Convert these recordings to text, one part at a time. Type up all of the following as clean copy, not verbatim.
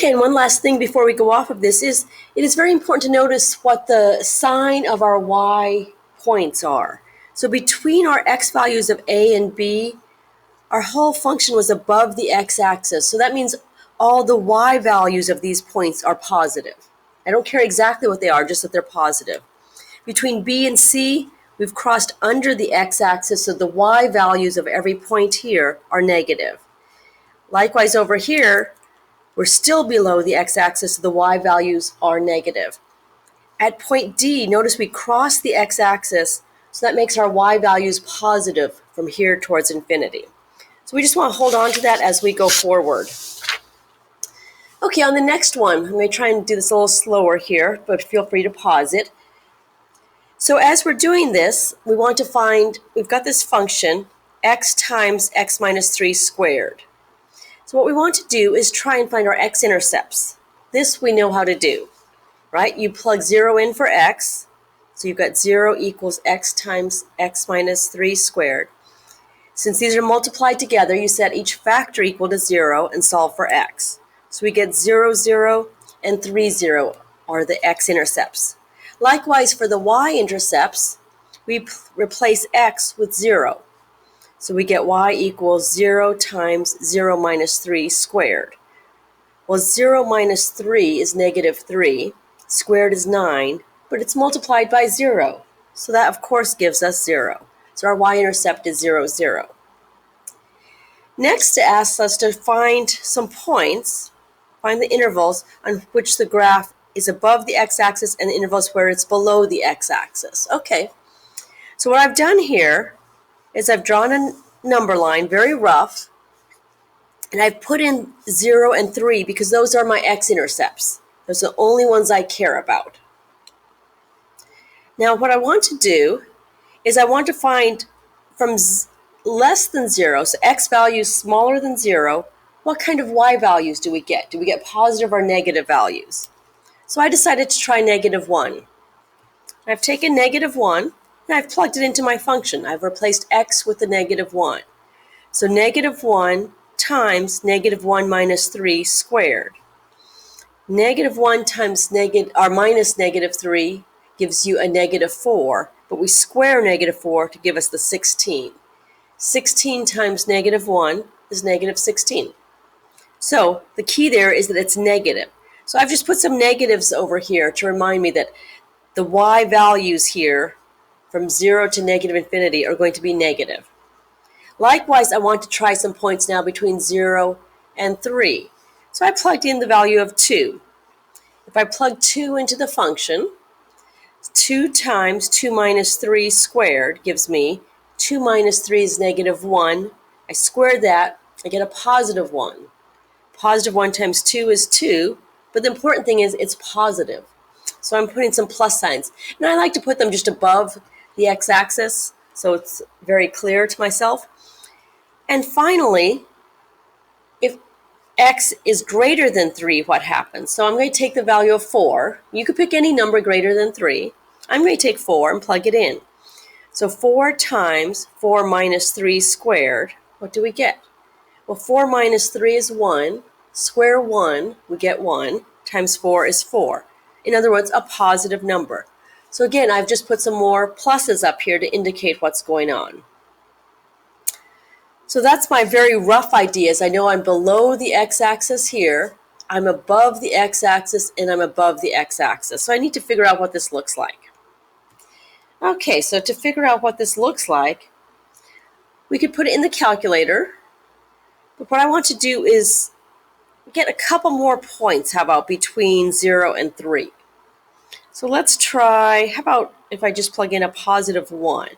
Okay, and one last thing before we go off of this is it is very important to notice what the sign of our y points are. So between our x values of a and b, our whole function was above the x-axis. So that means all the y values of these points are positive. I don't care exactly what they are, just that they're positive. Between b and c, we've crossed under the x-axis, so the y values of every point here are negative. Likewise over here, we're still below the x-axis, so the y values are negative. At point D, notice we cross the x-axis, so that makes our y values positive from here towards infinity. So we just want to hold on to that as we go forward. Okay, on the next one, I'm going to try and do this a little slower here, but feel free to pause it. So as we're doing this, we want to find, we've got this function, x times x minus 3 squared. So what we want to do is try and find our x-intercepts. This we know how to do, right? You plug 0 in for x, so you've got 0 equals x times x minus 3 squared. Since these are multiplied together, you set each factor equal to 0 and solve for x. So we get 0, 0, and 3, 0 are the x-intercepts. Likewise, for the y-intercepts, we replace x with 0. So we get y equals 0 times 0 minus 3 squared. Well, 0 minus 3 is negative 3, squared is 9, but it's multiplied by 0. So that, of course, gives us 0. So our y-intercept is 0, 0. Next, it asks us to find some points, find the intervals on which the graph is above the x-axis and the intervals where it's below the x-axis. Okay, so what I've done here is I've drawn a number line, very rough, and I've put in 0 and 3 because those are my x-intercepts. Those are the only ones I care about. Now what I want to do is I want to find from less than 0, so x values smaller than 0, what kind of y values do we get? Do we get positive or negative values? So I decided to try negative 1. I've taken negative 1, and I've plugged it into my function. I've replaced x with the negative 1. So negative 1 times negative 1 minus 3 squared. Negative 1 times minus negative 3 gives you a negative 4, but we square negative 4 to give us the 16. 16 times negative 1 is negative 16. So the key there is that it's negative. So I've just put some negatives over here to remind me that the y values here from 0 to negative infinity are going to be negative. Likewise, I want to try some points now between 0 and 3. So I plugged in the value of 2. If I plug 2 into the function, 2 times 2 minus 3 squared gives me 2 minus 3 is negative 1. I square that, I get a positive 1. Positive 1 times 2 is 2, but the important thing is it's positive. So I'm putting some plus signs. And I like to put them just above the x-axis, so it's very clear to myself. And finally, if x is greater than 3, what happens? So I'm going to take the value of 4. You could pick any number greater than 3. I'm going to take 4 and plug it in. So 4 times 4 minus 3 squared, what do we get? Well, 4 minus 3 is 1. Square 1, we get 1, times 4 is 4. In other words, a positive number. So again, I've just put some more pluses up here to indicate what's going on. So that's my very rough ideas. I know I'm below the x-axis here, I'm above the x-axis, and I'm above the x-axis. So I need to figure out what this looks like. Okay, so to figure out what this looks like, we could put it in the calculator. But what I want to do is get a couple more points, how about between 0 and 3. So let's try, how about if I just plug in a positive 1?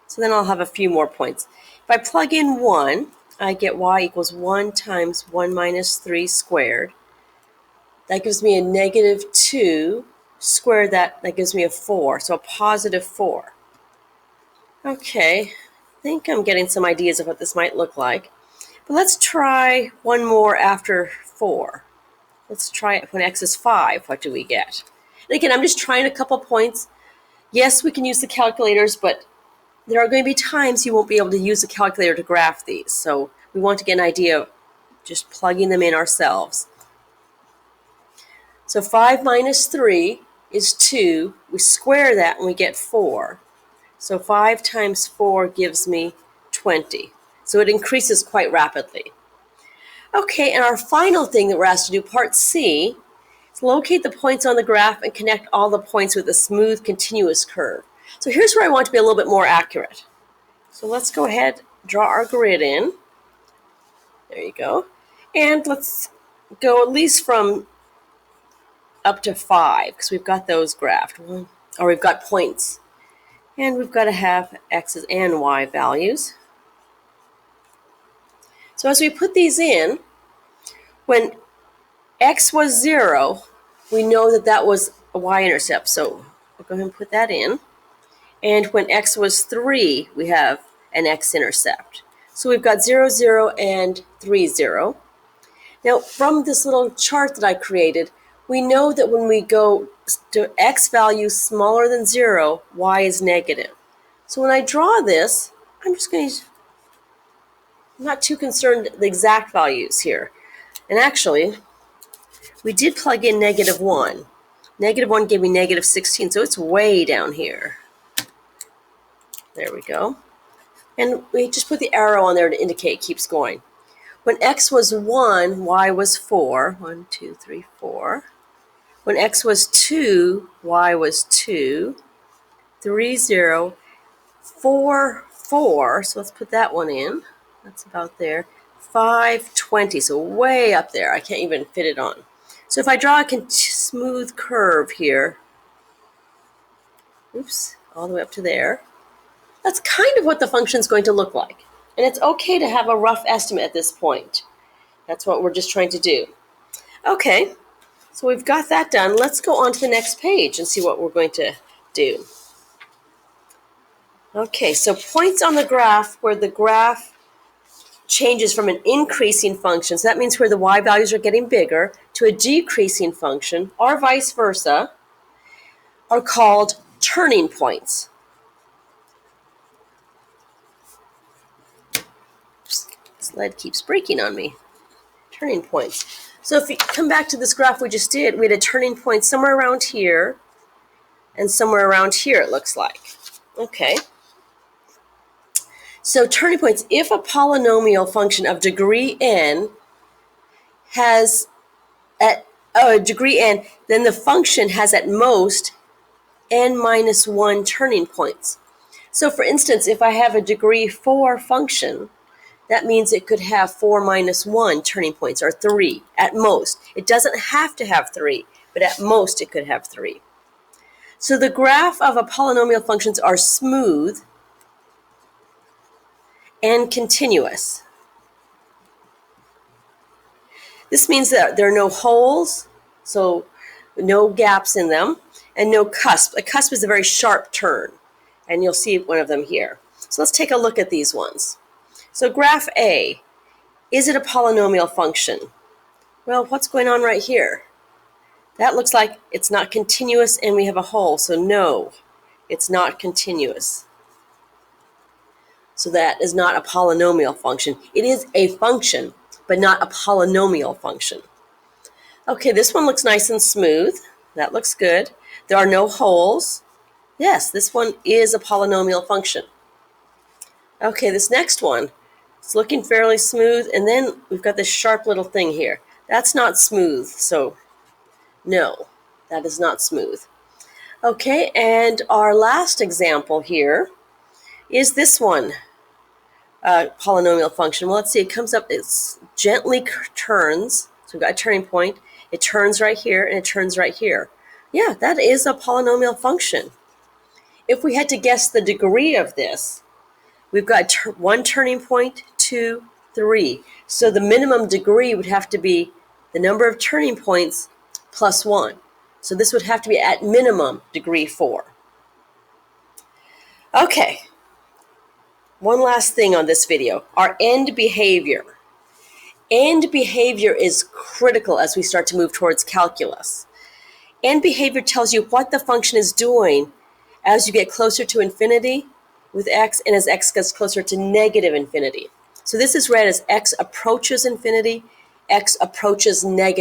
So then I'll have a few more points. If I plug in 1, I get y equals 1 times 1 minus 3 squared. That gives me a negative 2. Square that gives me a 4, so a positive 4. Okay, I think I'm getting some ideas of what this might look like. But let's try one more after 4. Let's try it when x is 5. What do we get? And again, I'm just trying a couple points. Yes, we can use the calculators, but there are going to be times you won't be able to use a calculator to graph these. So we want to get an idea of just plugging them in ourselves. So 5 minus 3 is 2. We square that and we get 4. So 5 times 4 gives me 20. So it increases quite rapidly. Okay, and our final thing that we're asked to do, part C, is locate the points on the graph and connect all the points with a smooth, continuous curve. So here's where I want to be a little bit more accurate. So let's go ahead, draw our grid in. There you go. And let's go at least from up to 5, because we've got those graphed. Or we've got points. And we've got to have x's and y values. So as we put these in, when x was 0, we know that that was a y-intercept. So we'll go ahead and put that in. And when x was 3, we have an x-intercept. So we've got 0, 0, and 3, 0. Now, from this little chart that I created, we know that when we go to x value smaller than 0, y is negative. So when I draw this, I'm not too concerned the exact values here. And actually, we did plug in negative 1. Negative 1 gave me negative 16, so it's way down here. There we go. And we just put the arrow on there to indicate it keeps going. When x was 1, y was 4. 1, 2, 3, 4. When x was 2, y was 2. 3, 0. 4, 4. So let's put that one in. That's about there. 5, 20. So way up there. I can't even fit it on. So if I draw a smooth curve here, oops, all the way up to there, that's kind of what the function is going to look like. And it's okay to have a rough estimate at this point. That's what we're just trying to do. Okay, so we've got that done. Let's go on to the next page and see what we're going to do. Okay, so points on the graph where the graph changes from an increasing function, so that means where the y values are getting bigger, to a decreasing function, or vice versa, are called turning points. This lead keeps breaking on me. Turning points. So if you come back to this graph we just did, we had a turning point somewhere around here and somewhere around here, it looks like. Okay. So turning points, if a polynomial function of degree n has at degree n, then the function has at most n minus 1 turning points. So for instance, if I have a degree 4 function, that means it could have 4 minus 1 turning points, or 3 at most. It doesn't have to have 3, but at most it could have 3. So the graph of a polynomial functions are smooth and continuous. This means that there are no holes, so no gaps in them, and no cusp. A cusp is a very sharp turn, and you'll see one of them here. So let's take a look at these ones. So graph A, is it a polynomial function? Well, what's going on right here? That looks like it's not continuous and we have a hole, so no, it's not continuous. So that is not a polynomial function. It is a function, but not a polynomial function. Okay, this one looks nice and smooth. That looks good. There are no holes. Yes, this one is a polynomial function. Okay, this next one, it's looking fairly smooth, and then we've got this sharp little thing here. That's not smooth, so no, that is not smooth. Okay, and our last example here is this one, polynomial function. Well, let's see, it comes up, it gently turns, so we've got a turning point, it turns right here, and it turns right here. Yeah, that is a polynomial function. If we had to guess the degree of this, we've got one turning point, 2, 3. So the minimum degree would have to be the number of turning points plus 1. So this would have to be at minimum degree 4. Okay, one last thing on this video, our end behavior. End behavior is critical as we start to move towards calculus. End behavior tells you what the function is doing as you get closer to infinity with x, and as x gets closer to negative infinity. So this is read as x approaches infinity, x approaches negative